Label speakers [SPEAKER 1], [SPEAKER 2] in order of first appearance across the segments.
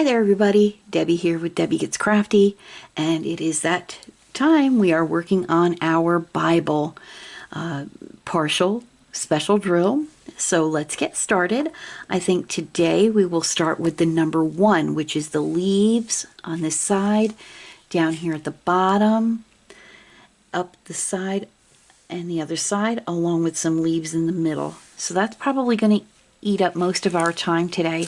[SPEAKER 1] there, everybody. Debbie here with Debbie Gets Crafty, and it is that time. We are working on our Bible partial special drill. So let's get started. I think today we will start with the number 1, which is the leaves on this side, down here at the bottom, up the side and the other side, along with some leaves in the middle. So that's probably going to eat up most of our time today.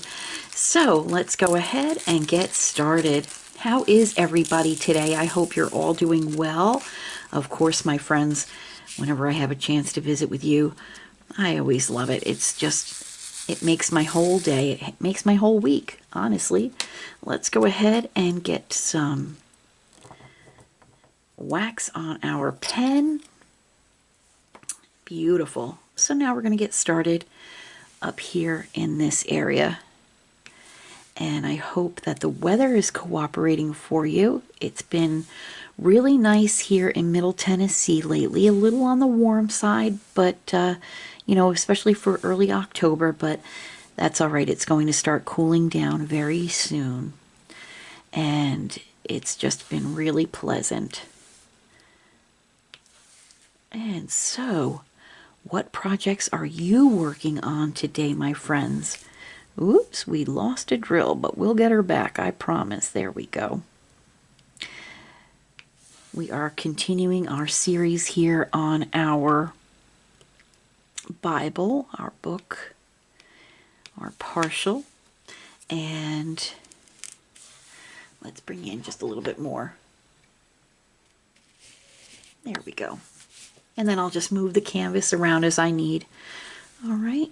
[SPEAKER 1] So let's go ahead and get started. How is everybody today? I hope you're all doing well. Of course, my friends, whenever I have a chance to visit with you, I always love it. It makes my whole day, it makes my whole week, honestly. Let's go ahead and get some wax on our pen. Beautiful. So now we're going to get started up here in this area. And I hope that the weather is cooperating for you. It's been really nice here in Middle Tennessee lately, a little on the warm side, but you know, especially for early October, but that's all right. It's going to start cooling down very soon. And it's just been really pleasant. And so, what projects are you working on today, my friends? Oops, we lost a drill, but we'll get her back, I promise. There we go. We are continuing our series here on our Bible, our book, our partial. And let's bring in just a little bit more. There we go. And then I'll just move the canvas around as I need. All right.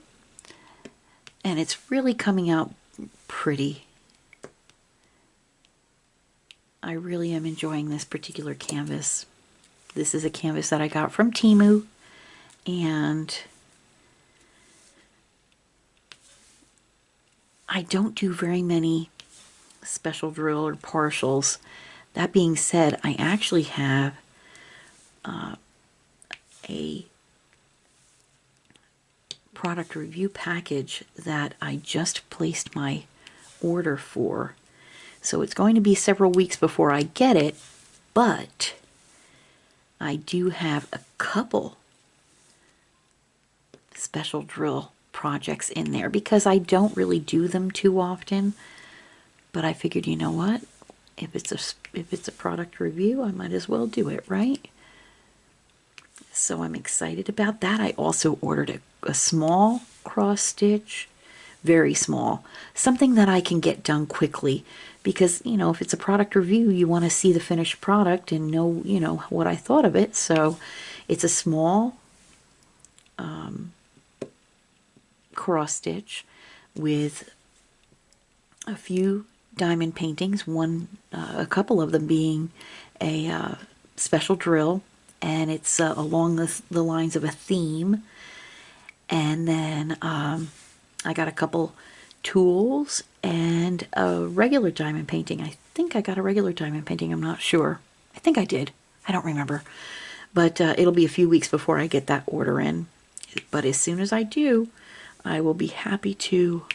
[SPEAKER 1] And it's really coming out pretty. I really am enjoying this particular canvas. This is a canvas that I got from Temu, and I don't do very many special drill or partials. That being said, I actually have a product review package that I just placed my order for. So it's going to be several weeks before I get it, but I do have a couple special drill projects in there because I don't really do them too often. But I figured, you know what? If it's a product review, I might as well do it, right? So I'm excited about that. I also ordered a small cross stitch, very small, something that I can get done quickly because, you know, if it's a product review, you want to see the finished product and know, you know, what I thought of it. So it's a small cross stitch with a few diamond paintings, a couple of them being a special drill. And it's along the lines of a theme. And then I got a couple tools and a regular diamond painting. I think I got a regular diamond painting. I'm not sure. I think I did. I don't remember. But it'll be a few weeks before I get that order in. But as soon as I do, I will be happy to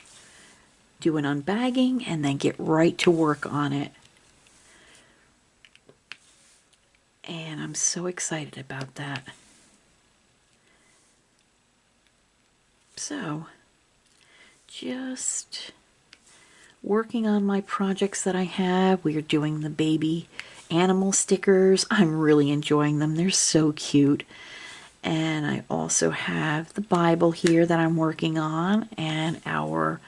[SPEAKER 1] do an unbagging and then get right to work on it. And I'm so excited about that. So, just working on my projects that I have. We are doing the baby animal stickers. I'm really enjoying them. They're so cute. And I also have the Bible here that I'm working on and our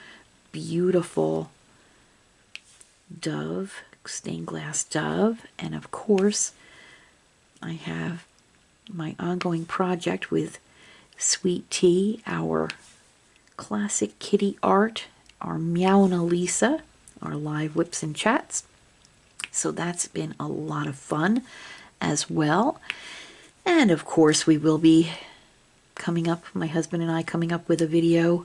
[SPEAKER 1] beautiful dove, stained glass dove. And of course, I have my ongoing project with Sweet Tea, our classic kitty art, our Meowna Lisa, our live whips and chats. So that's been a lot of fun as well. And of course, we will be coming up, my husband and I coming up with a video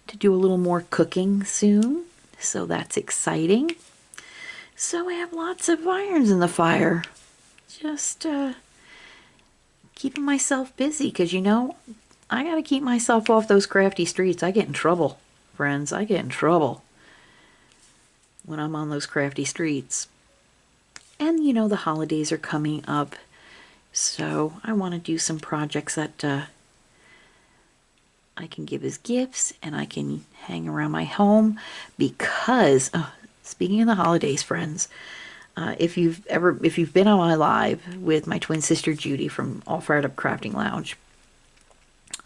[SPEAKER 1] to do a little more cooking soon. So that's exciting. So I have lots of irons in the fire. Just keeping myself busy because, you know, I got to keep myself off those crafty streets. I get in trouble, friends. I get in trouble. when I'm on those crafty streets. And you know, the holidays are coming up, so I want to do some projects that I can give as gifts and I can hang around my home because, speaking of the holidays, friends, if you've been on my live with my twin sister Judy from All Fired Up Crafting Lounge,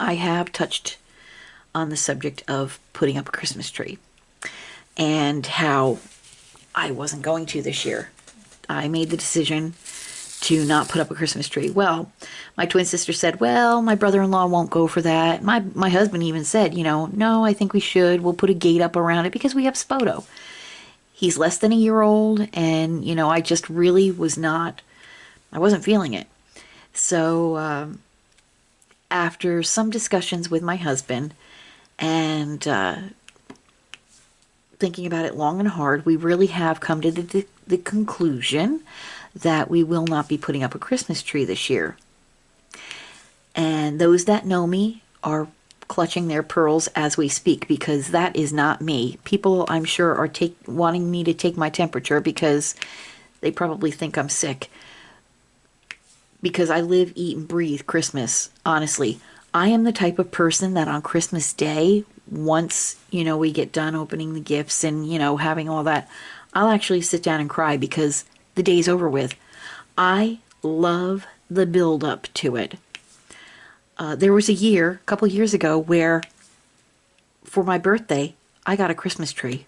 [SPEAKER 1] I have touched on the subject of putting up a Christmas tree and how I wasn't going to this year. I made the decision to not put up a Christmas tree. Well, my twin sister said, well, my brother-in-law won't go for that. My husband even said, no, I think we should. We'll put a gate up around it because we have Spoto. He's less than a year old, and, I just really I wasn't feeling it. So after some discussions with my husband and thinking about it long and hard, we really have come to the conclusion that we will not be putting up a Christmas tree this year. And those that know me are clutching their pearls as we speak, because that is not me. People, I'm sure, are wanting me to take my temperature because they probably think I'm sick. Because I live, eat, and breathe Christmas. Honestly, I am the type of person that on Christmas Day, once, we get done opening the gifts and, having all that, I'll actually sit down and cry because the day's over with. I love the build up to it. There was a couple years ago, where for my birthday, I got a Christmas tree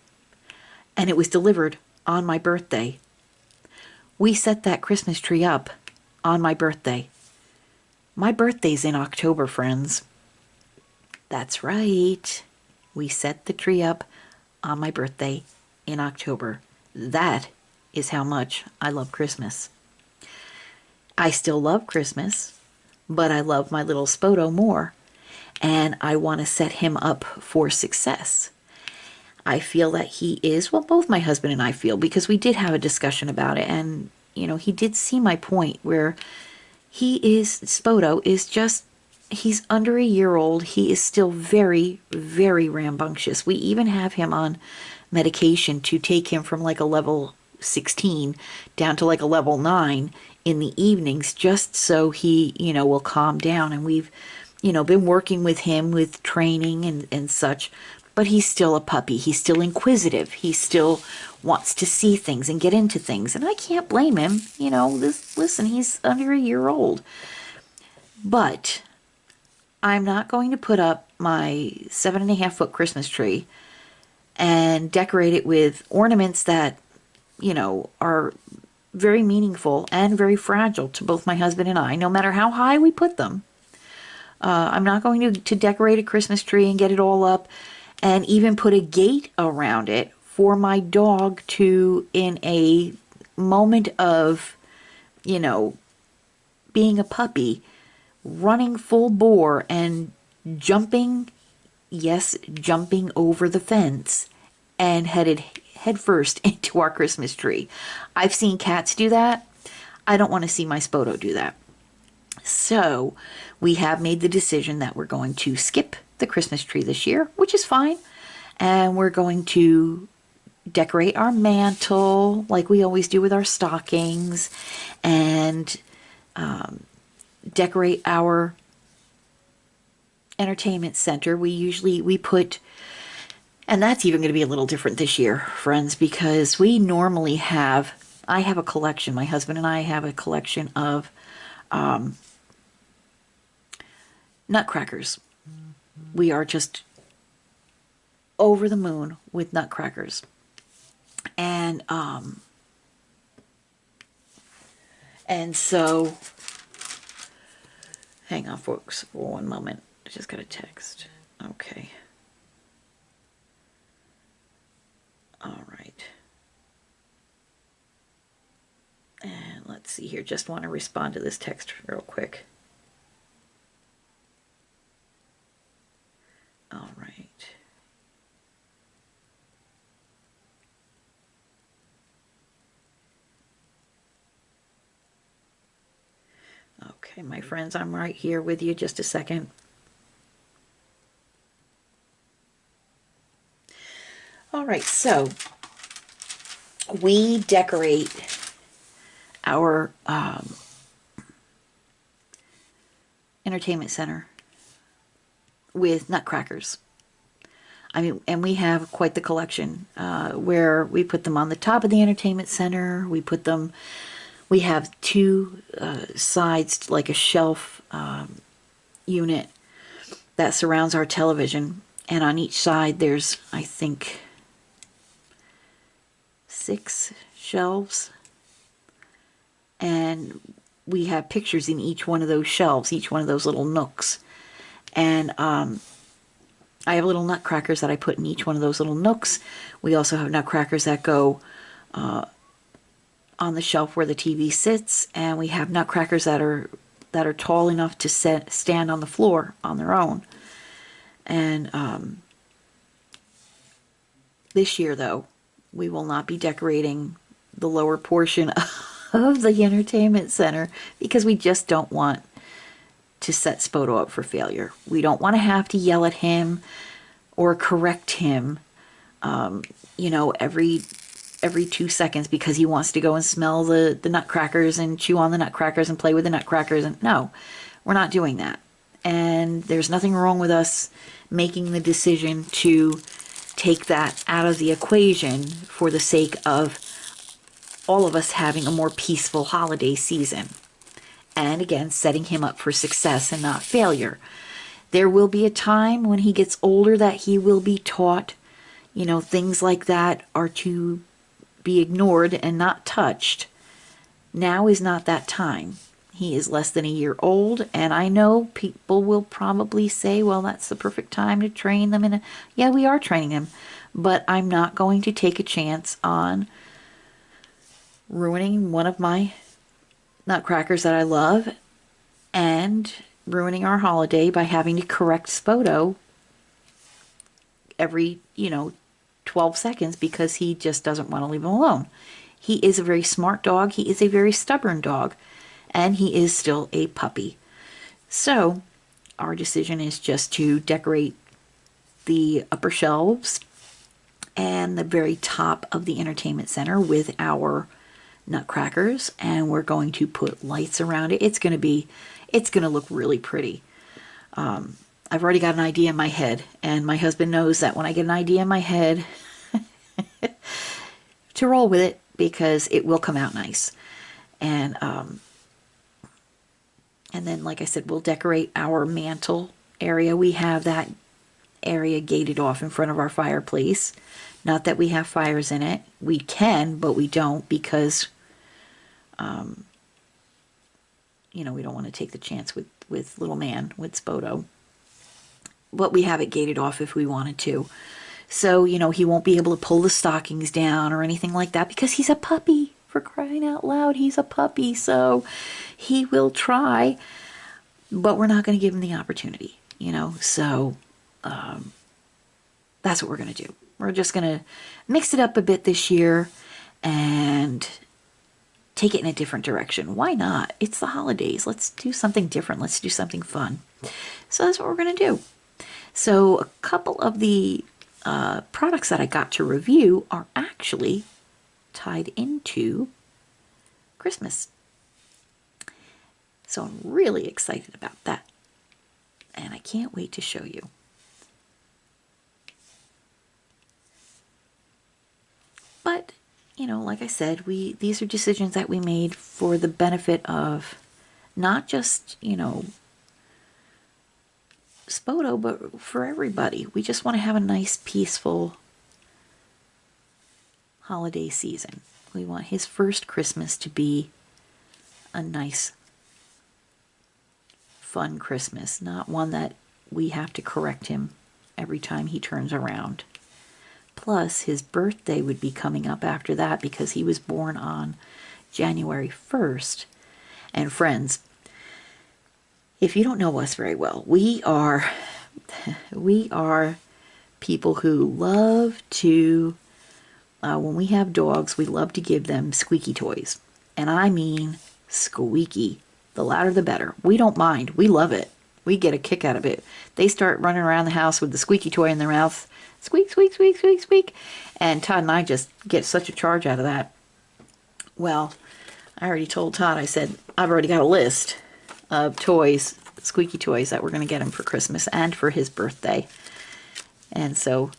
[SPEAKER 1] and it was delivered on my birthday. We set that Christmas tree up on my birthday. My birthday's in October, friends. That's right. We set the tree up on my birthday in October. That is how much I love Christmas. I still love Christmas, but I love my little Spoto more, and I want to set him up for success. I feel that he is, well, both my husband and I feel, because we did have a discussion about it, and, he did see my point where Spoto is just, he's under a year old. He is still very, very rambunctious. We even have him on medication to take him from like a level 16 down to like a level 9 in the evenings, just so he, will calm down. And we've, been working with him with training and such, but he's still a puppy. He's still inquisitive. He still wants to see things and get into things. And I can't blame him. Listen, he's under a year old. But I'm not going to put up my 7.5-foot Christmas tree and decorate it with ornaments that, are very meaningful and very fragile to both my husband and I, no matter how high we put them. I'm not going to decorate a Christmas tree and get it all up and even put a gate around it for my dog to, in a moment of, being a puppy, running full bore and jumping over the fence and headed headfirst into our Christmas tree. I've seen cats do that. I don't want to see my Spoto do that. So we have made the decision that we're going to skip the Christmas tree this year, which is fine. And we're going to decorate our mantle like we always do with our stockings, and decorate our entertainment center. We put, and that's even going to be a little different this year, friends, because we normally I have a collection, my husband and I have a collection of nutcrackers. We are just over the moon with nutcrackers. And so, hang on, folks, for one moment. I just got a text. Okay. All right. And let's see here. Just want to respond to this text real quick. All right. Okay, my friends, I'm right here with you. Just a second. All right, so we decorate our entertainment center with nutcrackers. I mean, and we have quite the collection where we put them on the top of the entertainment center. We have two sides, like a shelf unit that surrounds our television. And on each side, there's, I think, 6 shelves. And we have pictures in each one of those shelves, each one of those little nooks. And I have little nutcrackers that I put in each one of those little nooks. We also have nutcrackers that go on the shelf where the TV sits, and we have nutcrackers that are tall enough to stand on the floor on their own. And this year, though, we will not be decorating the lower portion of the entertainment center because we just don't want to set Spoto up for failure. We don't want to have to yell at him or correct him, every 2 seconds because he wants to go and smell the nutcrackers and chew on the nutcrackers and play with the nutcrackers. And no, we're not doing that. And there's nothing wrong with us making the decision to take that out of the equation for the sake of all of us having a more peaceful holiday season. And again, setting him up for success and not failure. There will be a time when he gets older that he will be taught, things like that are to be ignored and not touched. Now is not that time. He is less than a year old, and I know people will probably say, well, that's the perfect time to train them. Yeah, we are training them, but I'm not going to take a chance on ruining one of my nutcrackers that I love and ruining our holiday by having to correct Spoto every, 12 seconds because he just doesn't want to leave him alone. He is a very smart dog. He is a very stubborn dog, and he is still a puppy. So our decision is just to decorate the upper shelves and the very top of the entertainment center with our nutcrackers, and we're going to put lights around it. It's going to look really pretty. I've already got an idea in my head, and my husband knows that when I get an idea in my head to roll with it because it will come out nice. And then, like I said, we'll decorate our mantle area. We have that area gated off in front of our fireplace. Not that we have fires in it. We can, but we don't because we don't want to take the chance with little man, with Spoto. But we have it gated off if we wanted to. So, he won't be able to pull the stockings down or anything like that because he's a puppy. For crying out loud, he's a puppy. So he will try, but we're not going to give him the opportunity, So that's what we're going to do. We're just going to mix it up a bit this year and take it in a different direction. Why not? It's the holidays. Let's do something different. Let's do something fun. So that's what we're going to do. So a couple of the products that I got to review are actually tied into Christmas. So I'm really excited about that. And I can't wait to show you. But, like I said, these are decisions that we made for the benefit of not just, Spoto, but for everybody. We just want to have a nice, peaceful holiday season. We want his first Christmas to be a nice, fun Christmas, not one that we have to correct him every time he turns around. Plus, his birthday would be coming up after that because he was born on January 1st. And friends, if you don't know us very well, we are people who love to, when we have dogs, we love to give them squeaky toys. And I mean squeaky. The louder the better. We don't mind. We love it. We get a kick out of it. They start running around the house with the squeaky toy in their mouth. Squeak, squeak, squeak, squeak, squeak. And Todd and I just get such a charge out of that. Well, I already told Todd, I said, I've already got a list of toys, squeaky toys that we're going to get him for Christmas and for his birthday. And so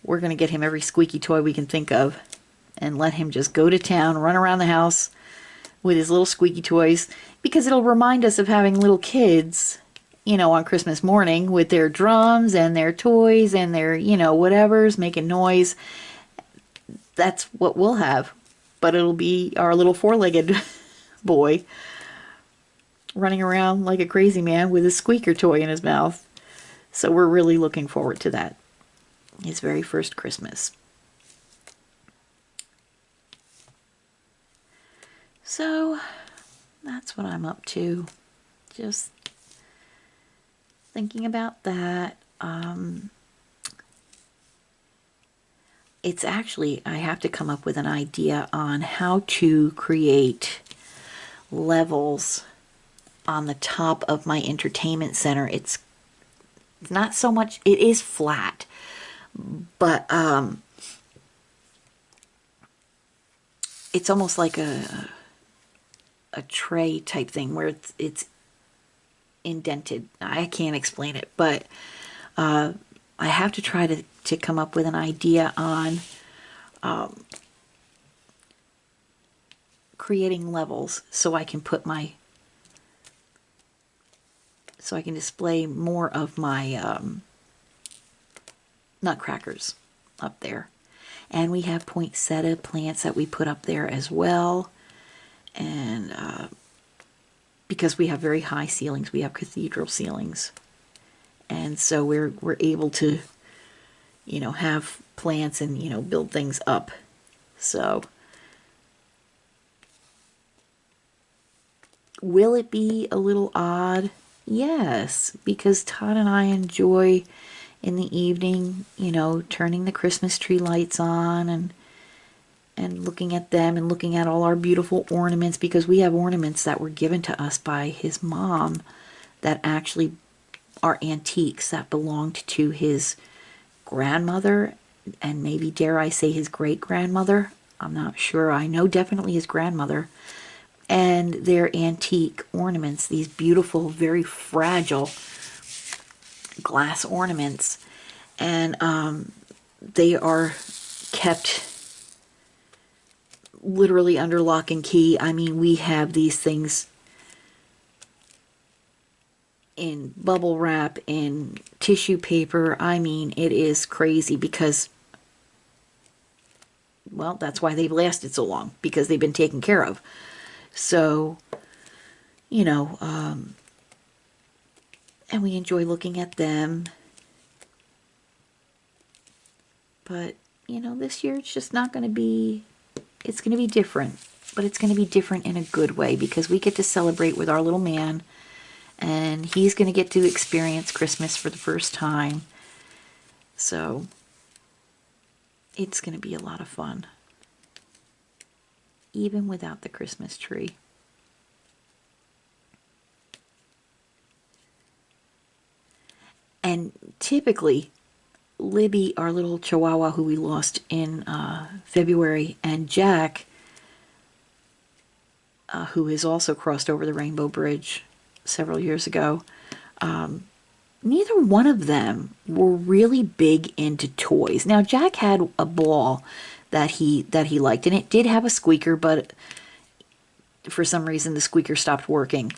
[SPEAKER 1] we're going to get him every squeaky toy we can think of and let him just go to town, run around the house with his little squeaky toys, because it'll remind us of having little kids, on Christmas morning with their drums and their toys and their, whatever's making noise. That's what we'll have. But it'll be our little four-legged boy running around like a crazy man with a squeaker toy in his mouth. So we're really looking forward to that. His very first Christmas. So that's what I'm up to. Just thinking about that. It's actually, I have to come up with an idea on how to create levels on the top of my entertainment center. It's not so much, it is flat, but it's almost like a tray type thing where it's indented. I can't explain it, but I have to try to come up with an idea on creating levels so I can put so I can display more of my nutcrackers up there. And we have poinsettia plants that we put up there as well. And because we have very high ceilings, we have cathedral ceilings. And so we're able to, have plants and, build things up. So will it be a little odd? Yes, because Todd and I enjoy in the evening, turning the Christmas tree lights on and looking at them and looking at all our beautiful ornaments, because we have ornaments that were given to us by his mom that actually are antiques that belonged to his grandmother and maybe, dare I say, his great-grandmother. I'm not sure. I know definitely his grandmother. And they're antique ornaments, these beautiful, very fragile glass ornaments. And they are kept literally under lock and key. I mean, we have these things in bubble wrap, in tissue paper. I mean, it is crazy because, well, that's why they've lasted so long, because they've been taken care of. So, and we enjoy looking at them. But, this year it's just not going to be, it's going to be different. But it's going to be different in a good way, because we get to celebrate with our little man. And he's going to get to experience Christmas for the first time. So, it's going to be a lot of fun. Even without the Christmas tree. And typically, Libby, our little chihuahua who we lost in February, and Jack, who has also crossed over the Rainbow Bridge several years ago, neither one of them were really big into toys. Now, Jack had a ball that he liked, and it did have a squeaker, but for some reason the squeaker stopped working.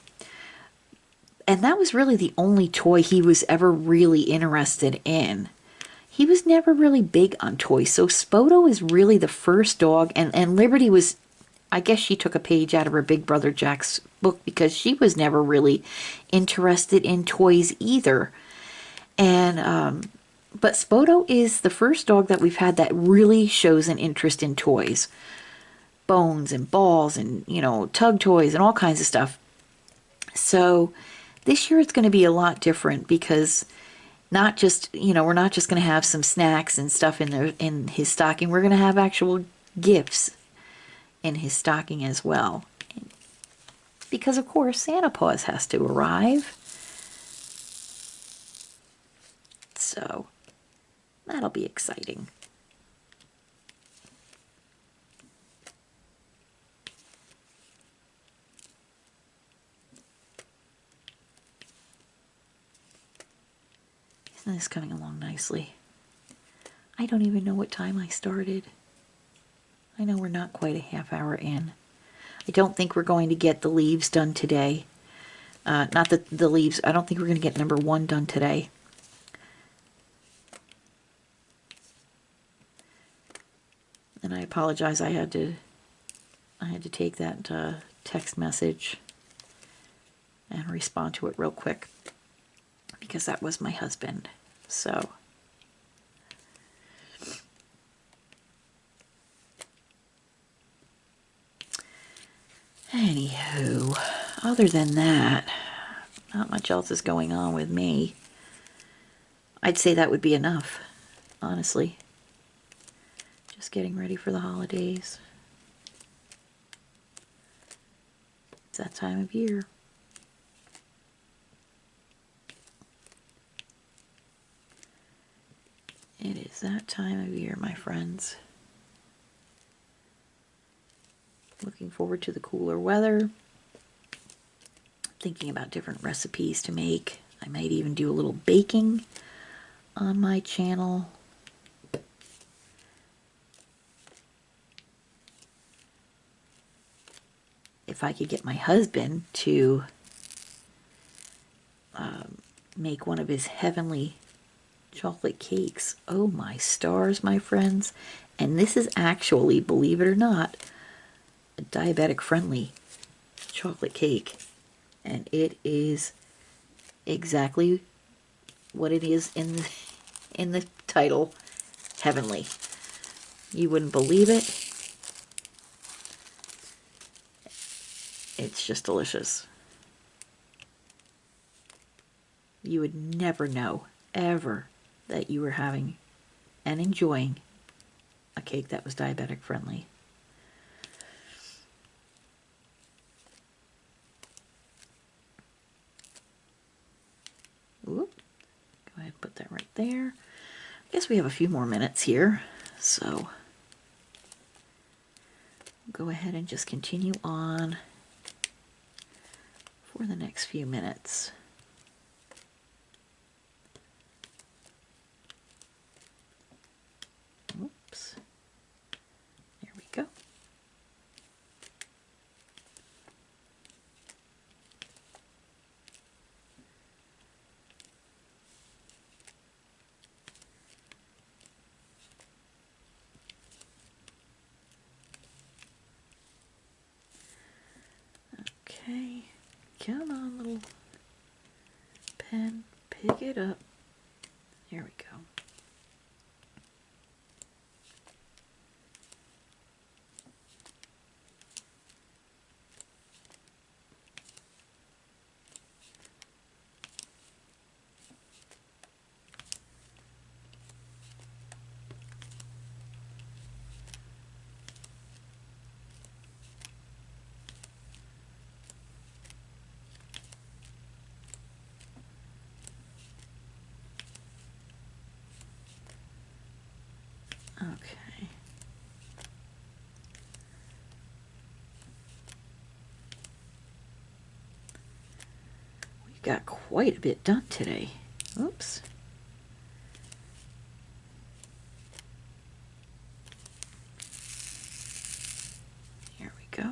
[SPEAKER 1] And that was really the only toy he was ever really interested in. He was never really big on toys. So Spoto is really the first dog, and Liberty was, I guess she took a page out of her big brother Jack's book, because she was never really interested in toys either. And but Spoto is the first dog that we've had that really shows an interest in toys. Bones and balls and, tug toys and all kinds of stuff. So this year it's going to be a lot different, because not just, we're not just going to have some snacks and stuff in his stocking. We're going to have actual gifts in his stocking as well. Because, of course, Santa Claus has to arrive. So, That'll be exciting. Isn't this coming along nicely? I don't even know what time I started. I know we're not quite a half hour in. I don't think we're going to get the leaves done today. Not the leaves. I don't think we're going to get number 1 done today. And I apologize. I had to take that text message and respond to it real quick because that was my husband. So anywho, other than that, not much else is going on with me. I'd say that would be enough, honestly. Just getting ready for the holidays. It's that time of year. It is that time of year, my friends. Looking forward to the cooler weather. Thinking about different recipes to make. I might even do a little baking on my channel. If I could get my husband to make one of his heavenly chocolate cakes. Oh my stars, my friends. And this is actually, believe it or not, a diabetic friendly chocolate cake. And it is exactly what it is in the title, heavenly. You wouldn't believe it. It's just delicious. You would never know, ever, that you were having and enjoying a cake that was diabetic friendly. Whoop. Go ahead and put that right there. I guess we have a few more minutes here, so go ahead and just continue on for the next few minutes. Oops. There we go. Okay, come on, little pen, pick it up. There we go. Okay. We've got quite a bit done today. Oops. Here we go.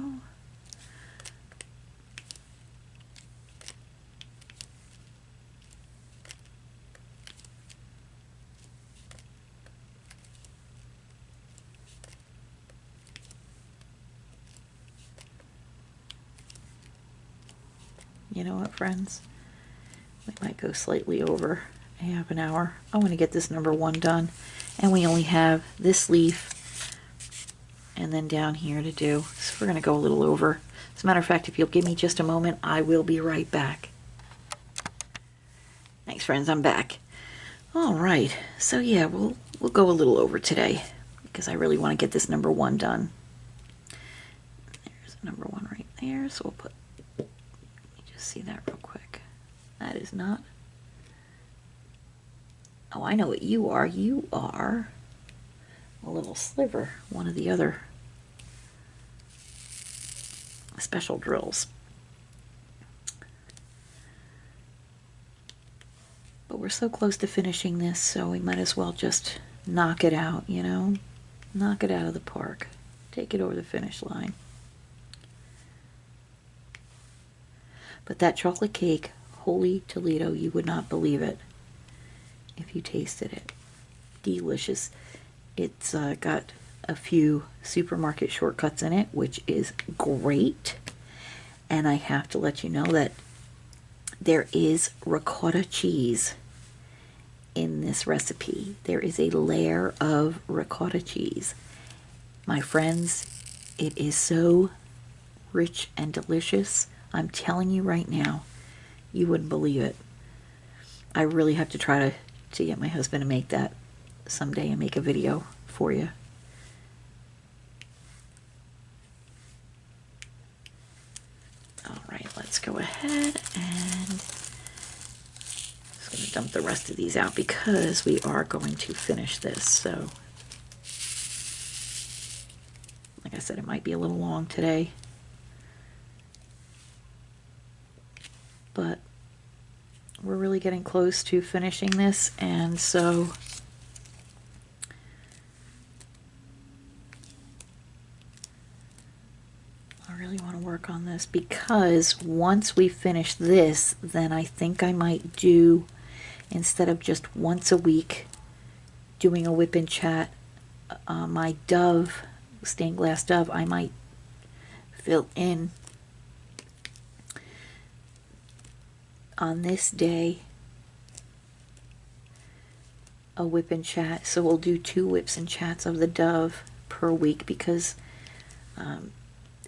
[SPEAKER 1] You know what, friends? We might go slightly over a half an hour. I want to get this number 1 done. And we only have this leaf and then down here to do. So we're going to go a little over. As a matter of fact, if you'll give me just a moment, I will be right back. Thanks, friends. I'm back. All right. So yeah, we'll go a little over today because I really want to get this number 1 done. There's number 1 right there. So we'll put, let me just see that real quick. That is not Oh, I know what you are. You are a little sliver, one of the other special drills. But we're so close to finishing this, so we might as well just knock it out, you know? Knock it out of the park. Take it over the finish line. But that chocolate cake, holy Toledo, you would not believe it if you tasted it. Delicious. It's got a few supermarket shortcuts in it, which is great. And I have to let you know that there is ricotta cheese in this recipe. There is a layer of ricotta cheese. My friends, it is so rich and delicious. I'm telling you right now, you wouldn't believe it. I really have to try to get my husband to make that someday and make a video for you. All right, let's go ahead and just going to dump the rest of these out because we are going to finish this. So, like I said, it might be a little long today, but we're really getting close to finishing this, and so I really want to work on this because once we finish this, then I think I might do, instead of just once a week doing a whip and chat, my Dove, stained glass Dove, I might fill in on this day a whip and chat. So we'll do 2 whips and chats of the Dove per week because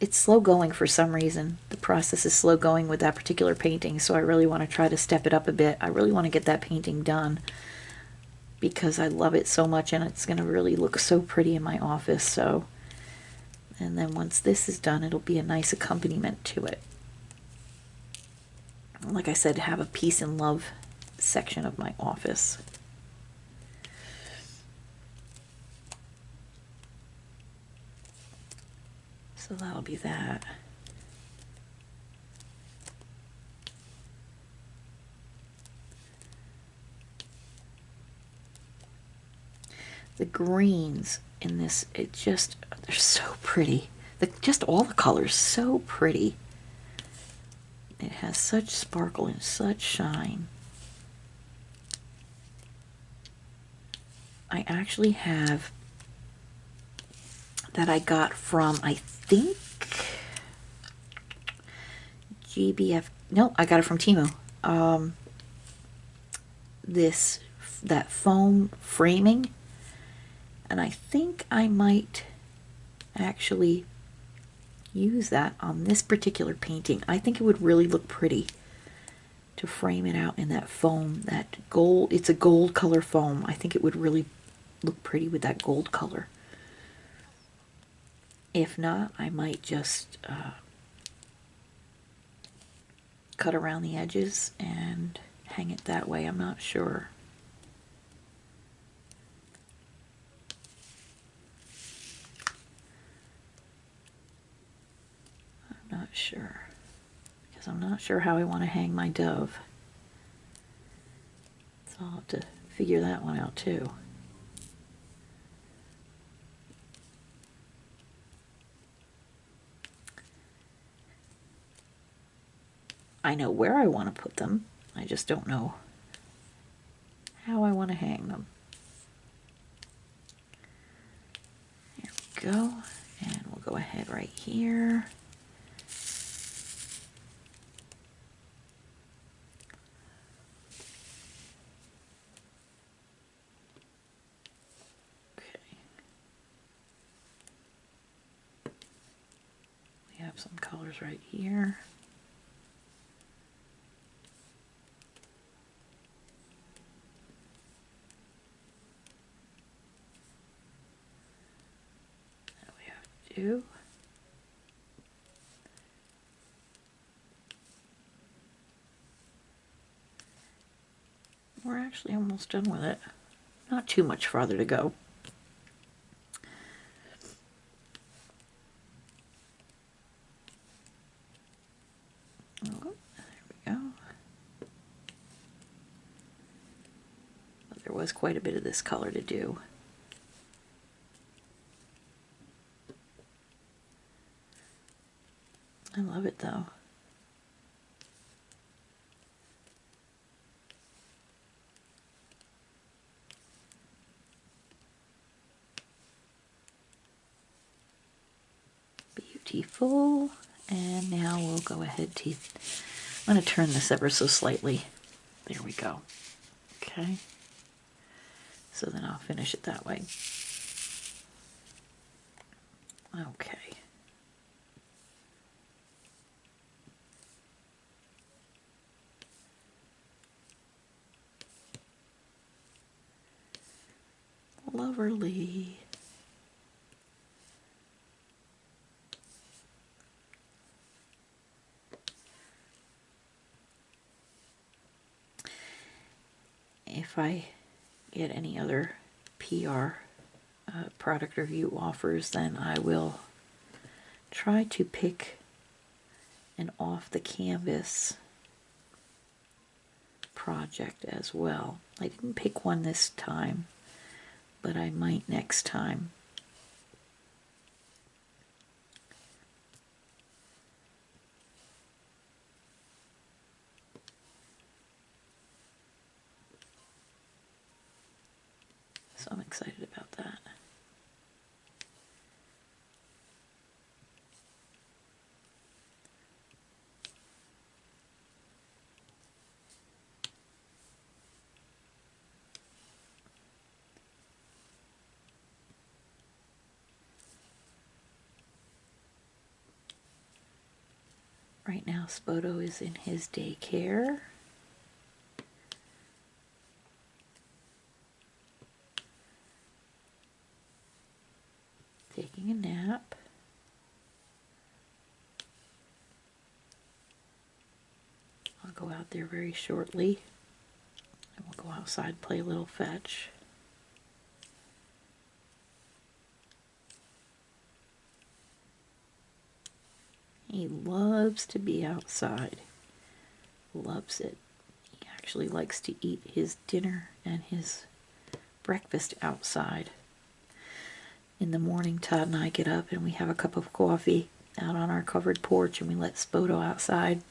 [SPEAKER 1] it's slow going for some reason. The process is slow going with that particular painting, so I really want to try to step it up a bit. I really want to get that painting done because I love it so much, and it's going to really look so pretty in my office. So, and then once this is done, it'll be a nice accompaniment to it. Like I said, have a peace and love section of my office. So that'll be that. The greens in this, they're so pretty. Just all the colors, so pretty. It has such sparkle and such shine. I actually have that I got from, I think, GBF. No, I got it from Temu. That foam framing, and I think I might actually use that on this particular painting. I think it would really look pretty to frame it out in that foam, that gold. It's a gold color foam. I think it would really look pretty with that gold color. If not, I might just cut around the edges and hang it that way. I'm not sure. I'm not sure. Because I'm not sure how I want to hang my Dove. So I'll have to figure that one out too. I know where I want to put them. I just don't know how I want to hang them. There we go. And we'll go ahead right here. Okay. We have some colors right here. Do. we're actually almost done with it. Not too much farther to go. Oh, there we go. But there was quite a bit of this color to do. I love it though. Beautiful. And now we'll go ahead to, I'm going to turn this ever so slightly. There we go. Okay. So then I'll finish it that way. Okay. Lovely. If I get any other PR product review offers, then I will try to pick an off the canvas project as well. I didn't pick one this time, but I might next time. So I'm excited about that. Right now, Spoto is in his daycare. Taking a nap. I'll go out there very shortly. And we'll go outside, play a little fetch. He loves to be outside. Loves it. He actually likes to eat his dinner and his breakfast outside. In the morning, Todd and I get up and we have a cup of coffee out on our covered porch, and we let Spoto outside.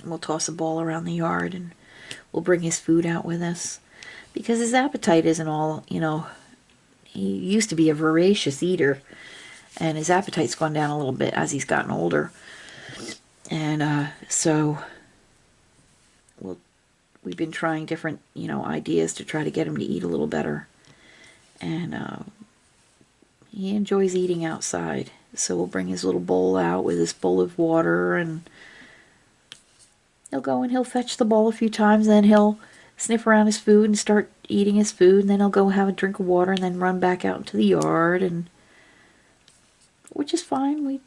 [SPEAKER 1] And we'll toss a ball around the yard, and we'll bring his food out with us. Because his appetite isn't all, you know, he used to be a voracious eater, and his appetite's gone down a little bit as he's gotten older. And so we've been trying different, you know, ideas to try to get him to eat a little better. And he enjoys eating outside. So we'll bring his little bowl out with his bowl of water, and he'll go and he'll fetch the bowl a few times, then he'll sniff around his food and start eating his food, and then he'll go have a drink of water and then run back out into the yard, and which is fine.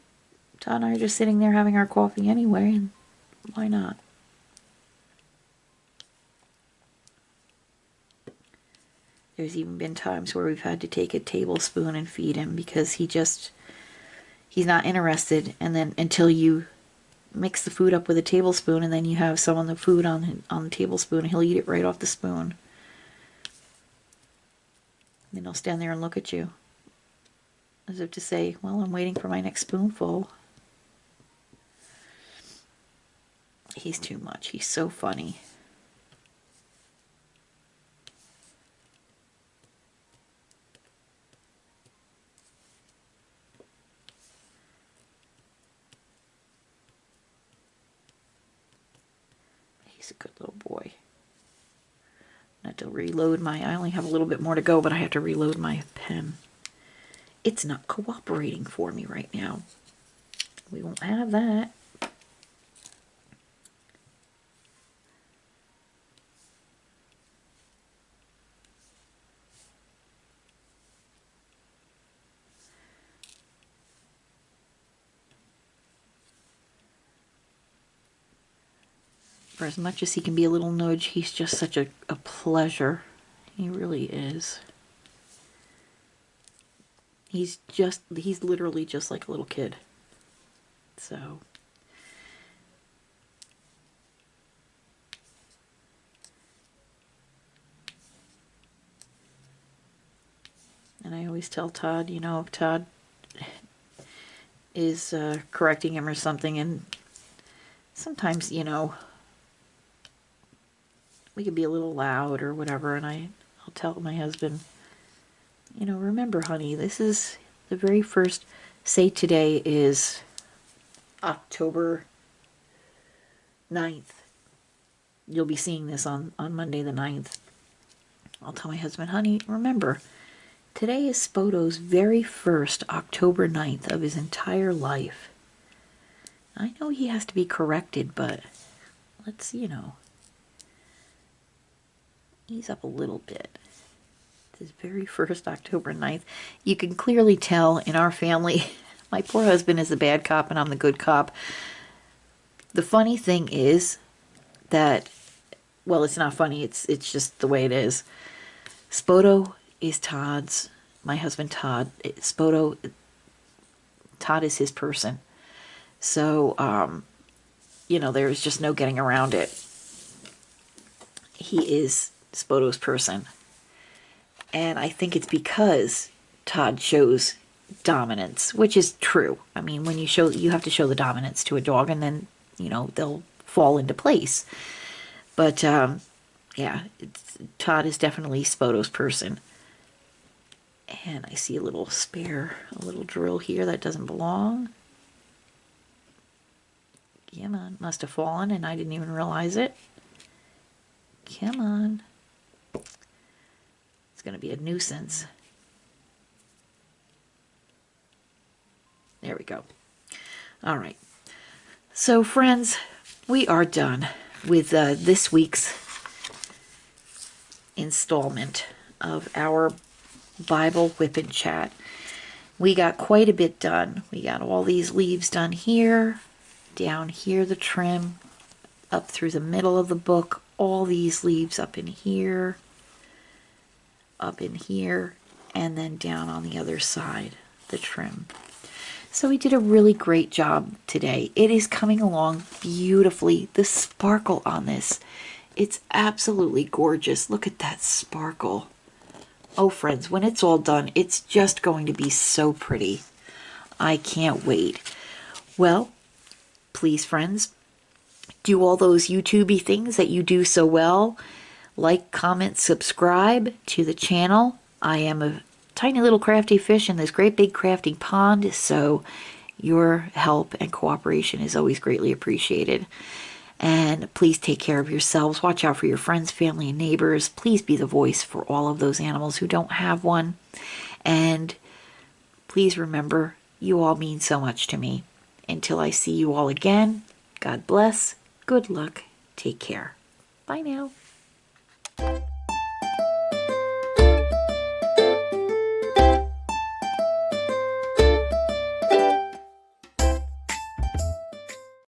[SPEAKER 1] Todd and I are just sitting there having our coffee anyway, and why not? There's even been times where we've had to take a tablespoon and feed him because he's not interested, and then until you mix the food up with a tablespoon, and then you have some of the food on the tablespoon, he'll eat it right off the spoon. And then he'll stand there and look at you as if to say, well, I'm waiting for my next spoonful. He's too much. He's so funny. He's a good little boy. I have to reload I only have a little bit more to go, but I have to reload my pen. It's not cooperating for me right now. We won't have that. For as much as he can be a little nudge, he's just such a pleasure. He really is. He's literally just like a little kid. So. And I always tell Todd, you know, if Todd is correcting him or something, and sometimes, you know, we could be a little loud or whatever, and I'll tell my husband, you know, remember, honey, this is the very first, say today is October 9th. You'll be seeing this on Monday the 9th. I'll tell my husband, honey, remember, today is Spoto's very first October 9th of his entire life. I know he has to be corrected, but let's, you know, ease up a little bit. It's his very first October 9th. You can clearly tell in our family, my poor husband is the bad cop and I'm the good cop. The funny thing is that, well, it's not funny, it's just the way it is. Spoto is Todd's, my husband Todd. Todd is his person. So, you know, there's just no getting around it. He is Spoto's person. And I think it's because Todd shows dominance, which is true. I mean, when you have to show the dominance to a dog, and then, you know, they'll fall into place. But, yeah, Todd is definitely Spoto's person. And I see a little drill here that doesn't belong. Come on, must have fallen and I didn't even realize it. Come on. It's going to be a nuisance. There we go. All right. So, friends, we are done with this week's installment of our Bible Whip and Chat. We got quite a bit done. We got all these leaves done here, down here the trim, up through the middle of the book, all these leaves up in here, and then down on the other side, the trim. So we did a really great job today. It is coming along beautifully. The sparkle on this, it's absolutely gorgeous. Look at that sparkle. Oh, friends, when it's all done, it's just going to be so pretty. I can't wait. Well, please, friends, do all those YouTube-y things that you do so well. Like, comment, subscribe to the channel. I am a tiny little crafty fish in this great big crafting pond, so your help and cooperation is always greatly appreciated. And please take care of yourselves. Watch out for your friends, family, and neighbors. Please be the voice for all of those animals who don't have one. And please remember, you all mean so much to me. Until I see you all again, God bless, good luck, take care. Bye now.